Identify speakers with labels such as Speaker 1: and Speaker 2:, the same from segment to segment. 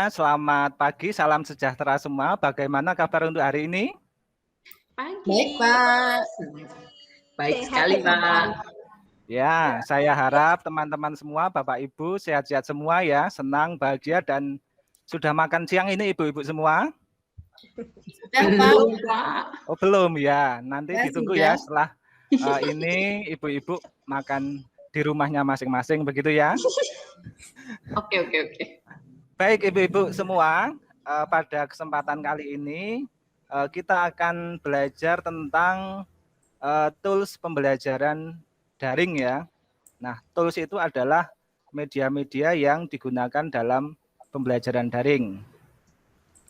Speaker 1: Selamat pagi, salam sejahtera semua. Bagaimana kabar untuk hari ini?
Speaker 2: Pagi.
Speaker 3: Baik, Pak. Baik sekali, Pak.
Speaker 1: Ya, saya harap teman-teman semua, Bapak Ibu, sehat-sehat semua ya, senang, bahagia, dan sudah makan siang ini Ibu-Ibu semua?
Speaker 3: Sudah, Pak.
Speaker 2: Belum, Pak.
Speaker 1: Oh, belum ya, nanti
Speaker 3: Ya,
Speaker 1: ditunggu
Speaker 3: sudah.
Speaker 1: ya setelah ini Ibu-Ibu makan di rumahnya masing-masing, begitu ya?
Speaker 2: Oke.
Speaker 1: Baik Ibu-Ibu semua, pada kesempatan kali ini kita akan belajar tentang tools pembelajaran daring ya. Nah, tools itu adalah media-media yang digunakan dalam pembelajaran daring.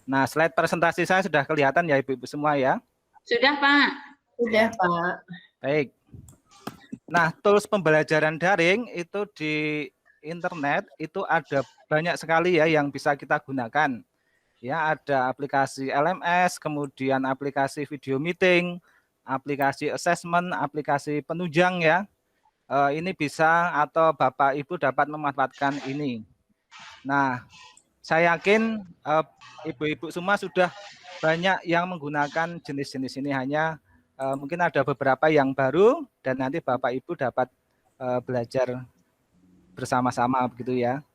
Speaker 1: Nah, slide presentasi saya sudah kelihatan ya Ibu-Ibu semua ya?
Speaker 2: Sudah, Pak.
Speaker 3: Sudah, Pak.
Speaker 1: Baik. Nah, tools pembelajaran daring itu di internet itu ada banyak sekali ya yang bisa kita gunakan. Ya, ada aplikasi LMS, kemudian aplikasi video meeting, aplikasi assessment, aplikasi penunjang ya. Ini bisa atau Bapak Ibu dapat memanfaatkan ini. Nah, saya yakin Ibu-Ibu semua sudah banyak yang menggunakan jenis-jenis ini, hanya mungkin ada beberapa yang baru dan nanti Bapak Ibu dapat belajar bersama-sama begitu ya.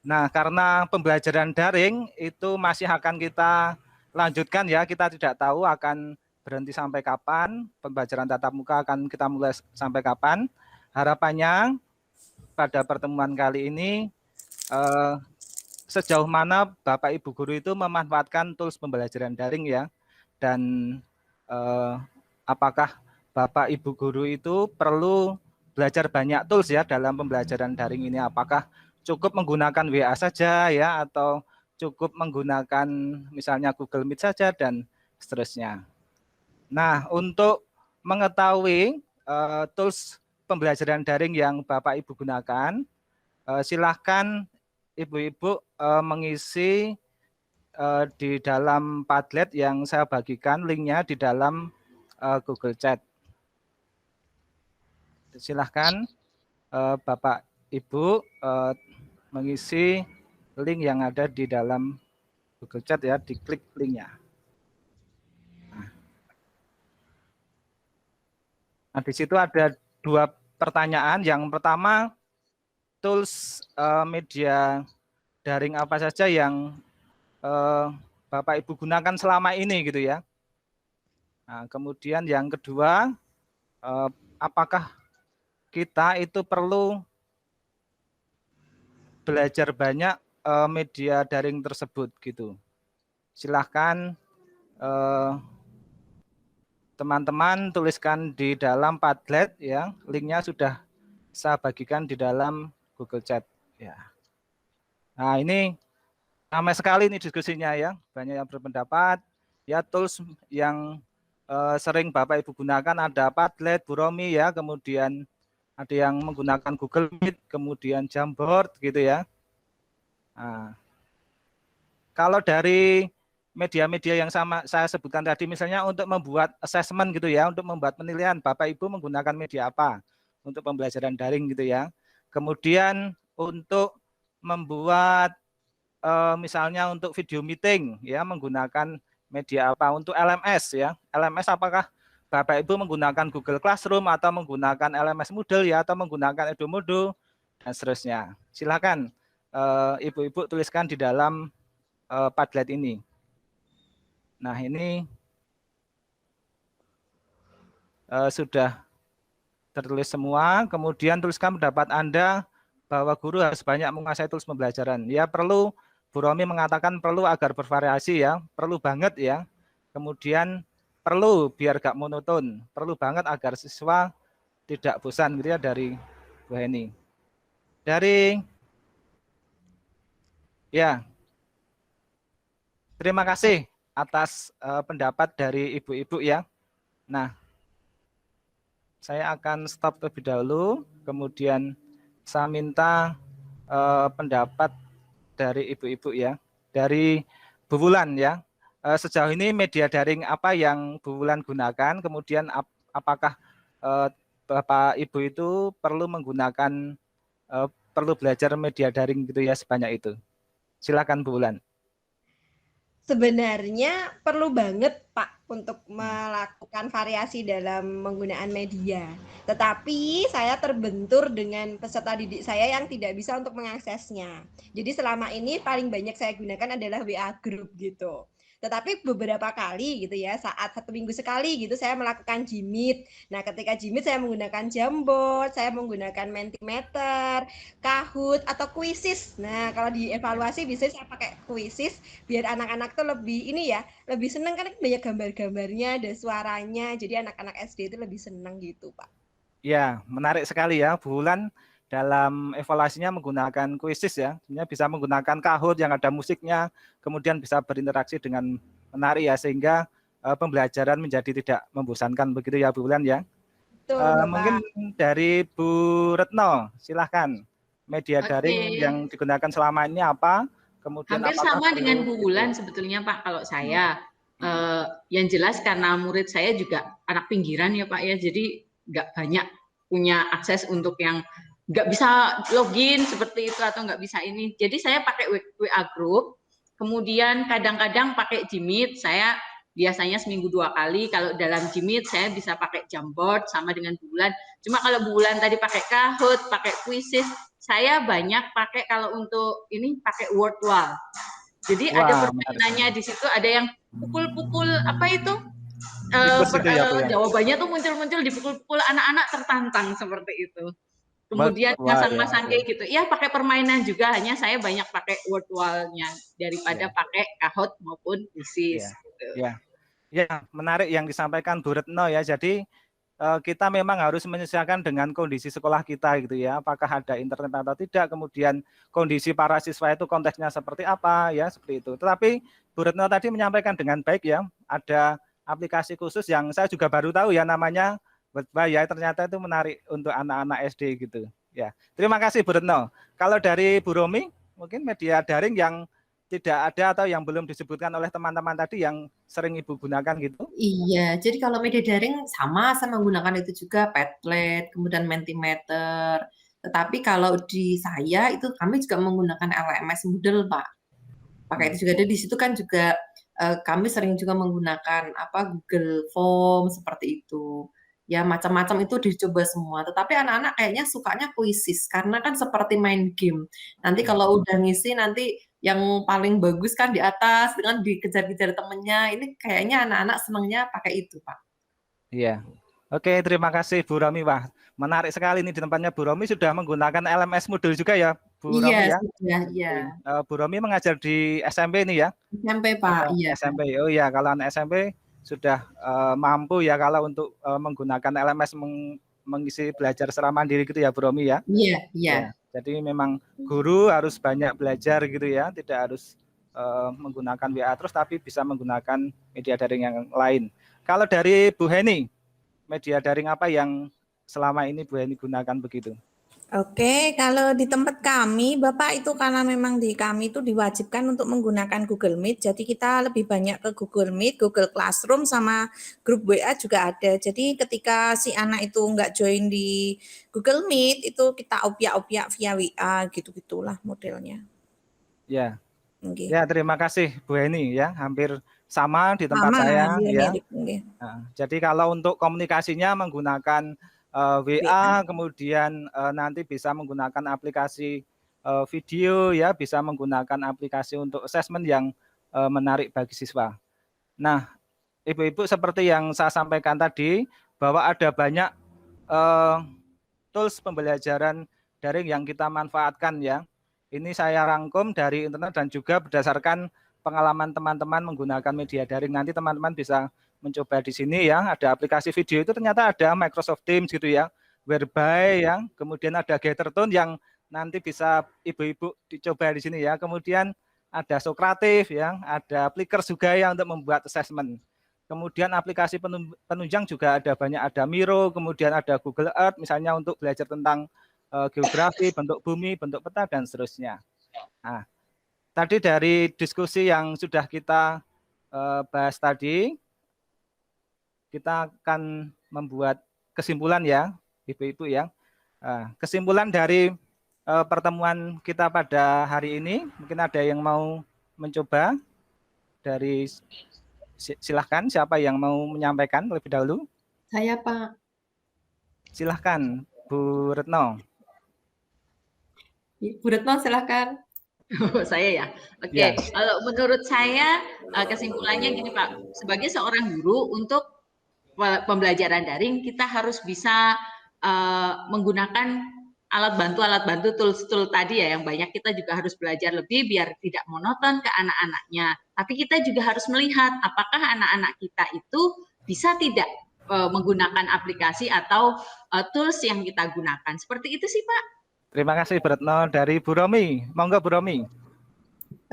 Speaker 1: Nah, karena pembelajaran daring itu masih akan kita lanjutkan ya, kita tidak tahu akan berhenti sampai kapan, pembelajaran tatap muka akan kita mulai sampai kapan. Harapannya pada pertemuan kali ini sejauh mana Bapak Ibu guru itu memanfaatkan tools pembelajaran daring ya, dan apakah Bapak Ibu guru itu perlu belajar banyak tools ya dalam pembelajaran daring ini, apakah cukup menggunakan WA saja ya, atau cukup menggunakan misalnya Google Meet saja dan seterusnya. Nah, untuk mengetahui tools pembelajaran daring yang Bapak Ibu gunakan, silahkan Ibu-Ibu mengisi di dalam Padlet yang saya bagikan linknya di dalam Google Chat. Silahkan Bapak Ibu mengisi link yang ada di dalam Google Chat ya, diklik linknya. Nah, di situ ada dua pertanyaan. Yang pertama, tools media daring apa saja yang Bapak Ibu gunakan selama ini gitu ya. Nah, kemudian yang kedua, apakah kita itu perlu belajar banyak media daring tersebut gitu. Silahkan teman-teman tuliskan di dalam Padlet ya, linknya sudah saya bagikan di dalam Google Chat ya. Nah, ini ramai sekali ini diskusinya ya, banyak yang berpendapat ya. Tools yang sering Bapak Ibu gunakan ada Padlet, Bu Romi ya, kemudian ada yang menggunakan Google Meet, kemudian Jamboard gitu ya. Nah, kalau dari media-media yang saya sebutkan tadi, misalnya untuk membuat assessment gitu ya, untuk membuat penilaian, Bapak Ibu menggunakan media apa untuk pembelajaran daring gitu ya. Kemudian untuk membuat misalnya untuk video meeting ya, menggunakan media apa. Untuk LMS ya, LMS apakah Bapak Ibu menggunakan Google Classroom atau menggunakan LMS Moodle ya, atau menggunakan Edumodo dan seterusnya. Silakan Ibu-Ibu tuliskan di dalam Padlet ini. Nah, ini sudah tertulis semua. Kemudian tuliskan pendapat Anda bahwa guru harus banyak menguasai tools pembelajaran. Ya, perlu. Bu Romi mengatakan perlu agar bervariasi ya, perlu banget ya. Kemudian perlu biar gak monoton, perlu banget agar siswa tidak bosan gitu ya, dari Bu Heni. Dari ya, terima kasih atas pendapat dari ibu-ibu ya. Nah, saya akan stop terlebih dahulu, kemudian saya minta pendapat dari ibu-ibu ya, dari Bu Wulan ya. Sejauh ini media daring apa yang Bu Wulan gunakan, kemudian apakah Bapak Ibu itu perlu menggunakan, perlu belajar media daring gitu ya sebanyak itu. Silakan Bu Wulan.
Speaker 4: Sebenarnya perlu banget Pak untuk melakukan variasi dalam penggunaan media. Tetapi saya terbentur dengan peserta didik saya yang tidak bisa untuk mengaksesnya. Jadi selama ini paling banyak saya gunakan adalah WA group gitu. Tetapi beberapa kali gitu ya, saat 1 minggu sekali gitu saya melakukan Jimit. Nah, ketika Jimit saya menggunakan Jamboard, saya menggunakan Mentimeter, Kahoot atau Quizzes. Nah, kalau dievaluasi bisa saya pakai Quizzes biar anak-anak tuh lebih ini ya, lebih seneng kan banyak gambar-gambarnya, ada suaranya. Jadi anak-anak SD itu lebih seneng gitu, Pak.
Speaker 1: Ya, menarik sekali ya Bu Wulan dalam evaluasinya menggunakan Quizzes ya. Sebenarnya bisa menggunakan Kahoot yang ada musiknya, kemudian bisa berinteraksi dengan menarik ya, sehingga pembelajaran menjadi tidak membosankan begitu ya Bu Wulan ya.
Speaker 4: Betul, Bapak.
Speaker 1: Mungkin dari Bu Retno, silahkan. Media daring yang digunakan selama ini apa? Kemudian
Speaker 2: hampir
Speaker 1: apakah
Speaker 2: sama dengan
Speaker 1: perlu
Speaker 2: Bu Wulan sebetulnya Pak kalau saya. Yang jelas karena murid saya juga anak pinggiran ya Pak ya, jadi nggak banyak punya akses untuk yang nggak bisa login seperti itu atau nggak bisa ini. Jadi saya pakai WA group, kemudian kadang-kadang pakai Jimit. Saya biasanya seminggu 2 kali. Kalau dalam Jimit saya bisa pakai Jamboard sama dengan Bu Wulan. Cuma kalau Bu Wulan tadi pakai Kahoot, pakai Quizzes, saya banyak pakai kalau untuk ini pakai word wall. Jadi ada permainannya di situ, ada yang pukul-pukul apa itu? Jawabannya tuh muncul-muncul dipukul-pukul, anak-anak tertantang seperti itu. Kemudian masang-masang kayak gitu. Ya pakai permainan juga, hanya saya banyak pakai word wall-nya daripada pakai Kahoot maupun Quizzes.
Speaker 1: Ya, menarik yang disampaikan Bu Retno ya. Jadi kita memang harus menyesuaikan dengan kondisi sekolah kita gitu ya. Apakah ada internet atau tidak, kemudian kondisi para siswa itu konteksnya seperti apa ya, seperti itu. Tetapi Bu Retno tadi menyampaikan dengan baik ya, ada aplikasi khusus yang saya juga baru tahu ya, namanya Wordby ya, ternyata itu menarik untuk anak-anak SD gitu ya. Terima kasih Bu Retno. Kalau dari Bu Romi, mungkin media daring yang tidak ada atau yang belum disebutkan oleh teman-teman tadi yang sering Ibu gunakan gitu?
Speaker 3: Iya, jadi kalau media daring sama, saya menggunakan itu juga, Padlet, kemudian Mentimeter. Tetapi kalau di saya itu kami juga menggunakan LMS Moodle, Pak. Pakai itu juga. Ada di situ kan juga kami sering juga menggunakan Google Form seperti itu. Ya macam-macam itu dicoba semua. Tetapi anak-anak kayaknya sukanya Quizzes karena kan seperti main game. Nanti kalau udah ngisi nanti yang paling bagus kan di atas dengan dikejar-kejar temennya. Ini kayaknya anak-anak senangnya pakai itu, Pak.
Speaker 1: Iya. Oke, terima kasih Bu Romi. Wah, menarik sekali ini di tempatnya Bu Romi sudah menggunakan LMS Moodle juga ya, Bu Romi ya?
Speaker 3: Iya.
Speaker 1: Bu Romi mengajar di SMP ini ya?
Speaker 3: SMP, Pak. Iya.
Speaker 1: SMP. Oh iya, kalau anak SMP sudah mampu ya kalau untuk menggunakan LMS mengisi belajar secara mandiri gitu ya, Bu Romi ya?
Speaker 3: Iya.
Speaker 1: Jadi memang guru harus banyak belajar gitu ya, tidak harus menggunakan WA terus, tapi bisa menggunakan media daring yang lain. Kalau dari Bu Heni, media daring apa yang selama ini Bu Heni gunakan begitu?
Speaker 5: Oke, kalau di tempat kami, Bapak, itu karena memang di kami itu diwajibkan untuk menggunakan Google Meet, jadi kita lebih banyak ke Google Meet, Google Classroom, sama grup WA juga ada. Jadi ketika si anak itu nggak join di Google Meet, itu kita obyak-obyak via WA, gitu-gitulah modelnya.
Speaker 1: Ya. Ya, terima kasih Bu Heni ya, hampir sama di tempat saya ya. Nah, jadi kalau untuk komunikasinya menggunakan WA, kemudian nanti bisa menggunakan aplikasi video ya, bisa menggunakan aplikasi untuk assessment yang menarik bagi siswa. Nah, Ibu-ibu seperti yang saya sampaikan tadi, bahwa ada banyak tools pembelajaran daring yang kita manfaatkan ya. Ini saya rangkum dari internet dan juga berdasarkan pengalaman teman-teman menggunakan media daring. Nanti teman-teman bisa mencoba di sini ya. Ada aplikasi video itu ternyata ada Microsoft Teams gitu ya, Whereby ya. Kemudian ada Gathertone yang nanti bisa ibu-ibu dicoba di sini ya. Kemudian ada Socrative ya, ada Plickers juga ya untuk membuat assessment. Kemudian aplikasi penunjang juga ada banyak, ada Miro, kemudian ada Google Earth misalnya untuk belajar tentang geografi, bentuk bumi, bentuk peta, dan seterusnya. Nah, tadi dari diskusi yang sudah kita bahas tadi, kita akan membuat kesimpulan ya, Ibu-ibu ya. Kesimpulan dari pertemuan kita pada hari ini. Mungkin ada yang mau mencoba dari silahkan siapa yang mau menyampaikan lebih dahulu.
Speaker 3: Saya Pak.
Speaker 1: Silahkan Bu Retno.
Speaker 3: Bu Retno silahkan.
Speaker 2: Oh, saya ya. Oke,
Speaker 1: Ya.
Speaker 2: kalau menurut saya kesimpulannya gini Pak, sebagai seorang guru untuk pembelajaran daring kita harus bisa menggunakan alat bantu tools tadi ya yang banyak. Kita juga harus belajar lebih biar tidak monoton ke anak-anaknya. Tapi kita juga harus melihat apakah anak-anak kita itu bisa tidak menggunakan aplikasi atau tools yang kita gunakan. Seperti itu sih Pak.
Speaker 1: Terima kasih Bu Retno. Dari Bu Romi. Monggo Bu Romi.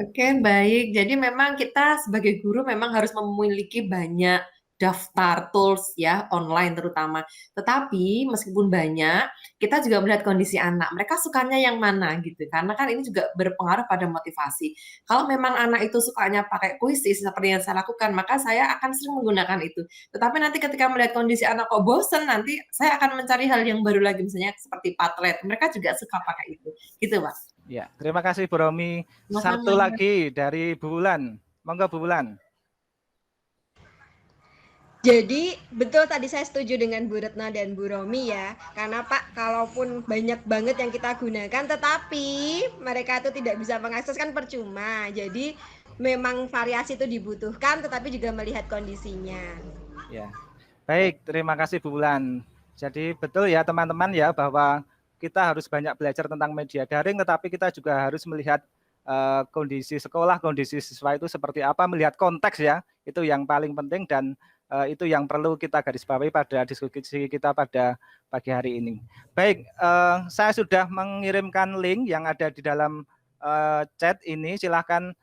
Speaker 3: Oke, baik. Jadi memang kita sebagai guru memang harus memiliki banyak daftar tools ya, online terutama. Tetapi meskipun banyak, kita juga melihat kondisi anak. Mereka sukanya yang mana gitu. Karena kan ini juga berpengaruh pada motivasi. Kalau memang anak itu sukanya pakai kuisis seperti yang saya lakukan, maka saya akan sering menggunakan itu. Tetapi nanti ketika melihat kondisi anak kok bosen, nanti saya akan mencari hal yang baru lagi, misalnya seperti Padlet. Mereka juga suka pakai itu. Gitu, Pak.
Speaker 1: Ya, terima kasih Bu Romi.
Speaker 3: Sama-sama.
Speaker 1: Satu lagi dari Bu Wulan. Monggo Bu Wulan.
Speaker 4: Jadi betul tadi saya setuju dengan Bu Retno dan Bu Romi ya. Karena Pak, kalaupun banyak banget yang kita gunakan tetapi mereka itu tidak bisa mengakses kan percuma. Jadi memang variasi itu dibutuhkan tetapi juga melihat kondisinya.
Speaker 1: Ya. Baik, terima kasih Bu Wulan. Jadi betul ya teman-teman ya bahwa kita harus banyak belajar tentang media daring tetapi kita juga harus melihat kondisi sekolah, kondisi siswa itu seperti apa, melihat konteks ya. Itu yang paling penting dan itu yang perlu kita garis bawahi pada diskusi kita pada pagi hari ini. Baik, saya sudah mengirimkan link yang ada di dalam chat ini. Silahkan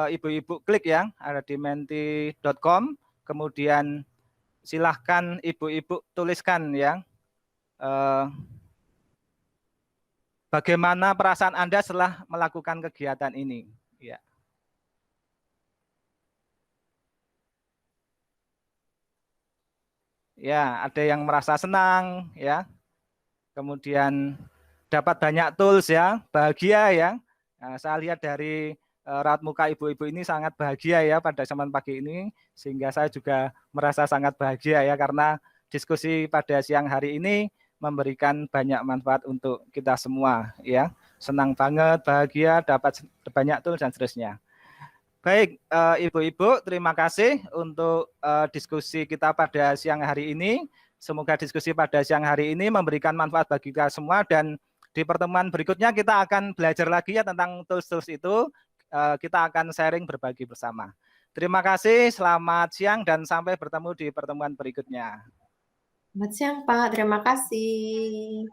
Speaker 1: ibu-ibu klik ya, ada di menti.com. Kemudian silahkan ibu-ibu tuliskan ya, bagaimana perasaan Anda setelah melakukan kegiatan ini. Ya. Ya, ada yang merasa senang ya. Kemudian dapat banyak tools ya, bahagia ya. Nah, saya lihat dari raut muka ibu-ibu ini sangat bahagia ya pada zaman pagi ini, sehingga saya juga merasa sangat bahagia ya karena diskusi pada siang hari ini memberikan banyak manfaat untuk kita semua ya. Senang banget, bahagia, dapat banyak tools dan seterusnya. Baik, ibu-ibu, terima kasih untuk diskusi kita pada siang hari ini. Semoga diskusi pada siang hari ini memberikan manfaat bagi kita semua dan di pertemuan berikutnya kita akan belajar lagi ya tentang tools-tools itu. Kita akan sharing berbagi bersama. Terima kasih, selamat siang dan sampai bertemu di pertemuan berikutnya.
Speaker 3: Selamat siang, Pak. Terima kasih.